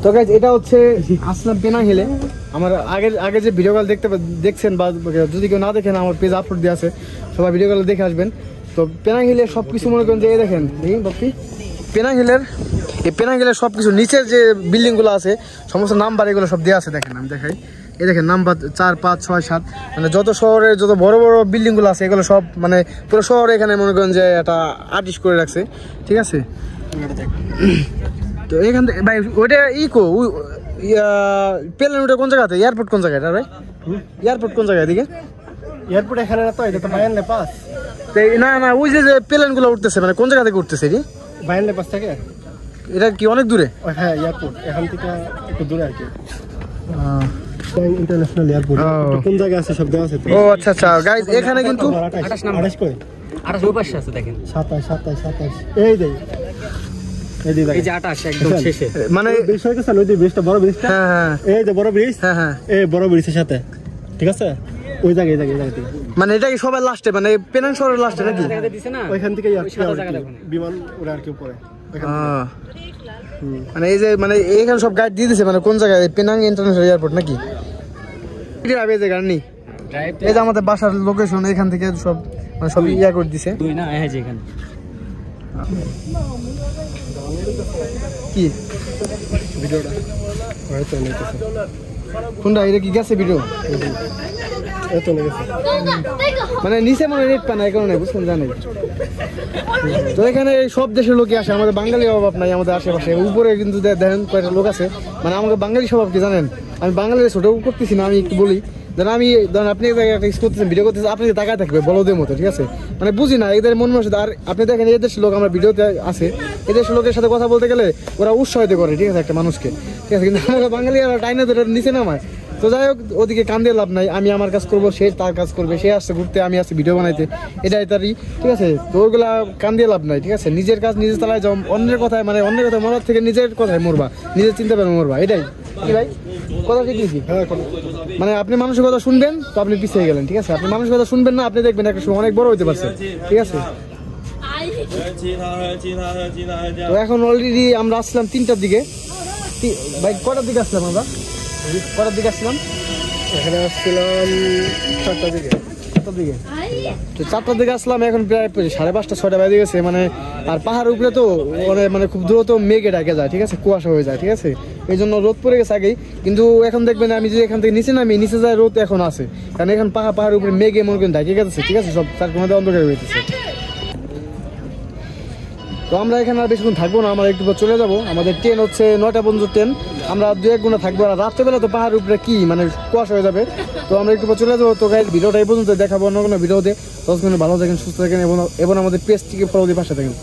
তো গাইস এটা হচ্ছে আসলাম পেনাং হিলে। আমার আগে যে ভিডিওগুলো দেখছেন বা যদি কেউ না দেখেন আমার পেজ আপলোড দেওয়া আছে, সবাই ভিডিওগুলো দেখে আসবেন। তো পেনাং হিলের সব কিছু মনে করেন যে দেখেন দেখি বাপ্পি, পেনাং হিলের সব কিছু নিচের যে বিল্ডিংগুলো আছে সমস্ত নাম্বার এগুলো সব দেওয়া আছে। দেখেন আমি দেখাই, এই দেখেন নাম্বার 4, 5, 6, 7, মানে যত শহরের যত বড় বড় বিল্ডিংগুলো আছে এগুলো সব মানে পুরো শহরে এখানে মনে করেন যে একটা আর্টিস্ট করে রাখছে, ঠিক আছে। তো এখান থেকে ভাই ওইটা প্লেন ওটা কোন জায়গাতে, এয়ারপোর্ট কোন জায়গায় ভাই? এয়ারপোর্ট কোন জায়গায় এদিকে? এয়ারপোর্ট এখানে না, তো এটা তো বায়ান্নে পাস। না না ওই যে প্লেনগুলো উঠতেছে মানে কোন জায়গা থেকে উঠতেছে এটি? বায়ান্নে পাস থেকে। এটা কি অনেক দূরে? হ্যাঁ এয়ারপোর্ট এখান থেকে একটু দূরে আর কি। ইন্টারন্যাশনাল এয়ারপোর্ট কোন জায়গায় আছে সব দেওয়া আছে। ও আচ্ছা আচ্ছা গাইস এখানে কিন্তু 28 নাম্বার 28 কই 28 পাশে আছে দেখেন 27 এই দেই এই যে 28 একদম শেষে মানে বিষয় কি স্যার ওই যে ব্রিজটা বড় ব্রিজটা। হ্যাঁ হ্যাঁ এই যে বড় ব্রিজ। হ্যাঁ হ্যাঁ এই বড় ব্রিজের সাথে, ঠিক আছে ওই জায়গায় মানে এটা কি সবাই লাস্টে মানে পেনাং শহরের লাস্টে নাকি? ওইখান থেকে বিমান ওরা আর কি উপরে মানে এই যে মানে এইখানে সব গাইড দিয়ে দিছে মানে কোন জায়গায় পেনাং ইন্টারন্যাশনাল এয়ারপোর্ট নাকি? এই যে গাড়ি এই যে আমাদের বাসার লোকেশন এখান থেকে সব মানে সব ইয়া করে দিছে। তুই না এই যে এখানে কি ভিডিওটা হয়তো নেতেছে কোনটা এটা কি গেছে ভিডিও এত লেগেছে মানে নিচে মানে রেট পায় না এই কারণে বুঝছেন জানেন। তো এখানে সব দেশের লোকই আসে, আমাদের বাঙালির অভাব নাই আমাদের আশেপাশে। উপরে কিন্তু দেখেন কয়েকটা লোক আছে, মানে আমাকে বাঙালি স্বভাব কি জানেন, আমি বাঙালির ছোট করতেছি না, আমি একটু বলি ধরেন আমি ধরেন আপনি একটা করতেছেন ভিডিও করতেছেন আপনি তাকায় থাকবে বলদের মতো, ঠিক আছে মানে বুঝি না এদের মন মানসিক। আর আপনি দেখেন এই দেশের লোক আমার ভিডিওতে আছে, এই দেশের লোকের সাথে কথা বলতে গেলে ওরা উৎসাহিত করে, ঠিক আছে একটা মানুষকে, ঠিক আছে। কিন্তু আমরা বাঙালি টাইনা ধরে নিচে নামায়। তো যাই হোক ওদিকে কান দিয়ে লাভ নাই, আমি আমার কাজ করবো, সে তার কাজ করবে, সে আসছে ঘুরতে আমি আসছি ভিডিও বানাইতে, এটাই তারই, ঠিক আছে। তো ওইগুলা কান দিয়ে লাভ নাই, ঠিক আছে। নিজের কাজ নিজের তালায় যাও, অন্যের কথায় মানে অন্যের কথায় মরার থেকে নিজের কথায় মরবা, নিজের চিন্তা করে মরবা, এটাই কি ভাই কথা ঠিক কি? মানে আপনি মানুষের কথা শুনবেন তো আপনি পিছিয়ে গেলেন, ঠিক আছে। আপনি মানুষের কথা শুনবেন না, আপনি দেখবেন একটা সময় অনেক বড় হইতে পারছে, ঠিক আছে। তো এখন অলরেডি আমরা আসলাম 3টার দিকে। ভাই কটার দিকে আসলাম আমরা? কটার দিকে আসলাম? এখানে আসছিলাম 4টার দিকে। তো 4টার দিকে আসলাম, এখন প্রায় 5:30, 6টা বেজে গেছে মানে। আর পাহাড়ের উপরে তো মানে খুব দ্রুত মেঘে ডাকে যায়, ঠিক আছে, কুয়াশা হয়ে যায়, ঠিক আছে। এই জন্য রোদ পড়ে গেছে আগেই, কিন্তু এখন দেখবেন আমি যদি এখান থেকে নিচে নামি, নিচে যায় রোদ এখন আছে, কারণ এখন পাহাড়ের উপরে মেঘে মনে করেন ঢাকে গেছে, ঠিক আছে, সব তার কোনো অন্ধকার হয়েছে। তো আমরা এখানে আর বেশিক্ষণ থাকবো না, আমরা একটু চলে যাবো। আমাদের ট্রেন হচ্ছে 9টা পর্যন্ত ট্রেন, আমরা 2-1 ঘন্টা থাকবো। আর রাত্রেবেলা তো পাহাড়ের উপরে কি মানে কুয়াশা হয়ে যাবে, তো আমরা একটু চলে যাবো। তো গাইস ভিডিওটা এই পর্যন্ত দেখাবো অন্য কোনো ভিডিওতে। 10 মিনিট ভালো থাকেন, সুস্থ থাকেন এবং আমাদের পেজটিকে ফলো দিয়ে পাশে থাকেন।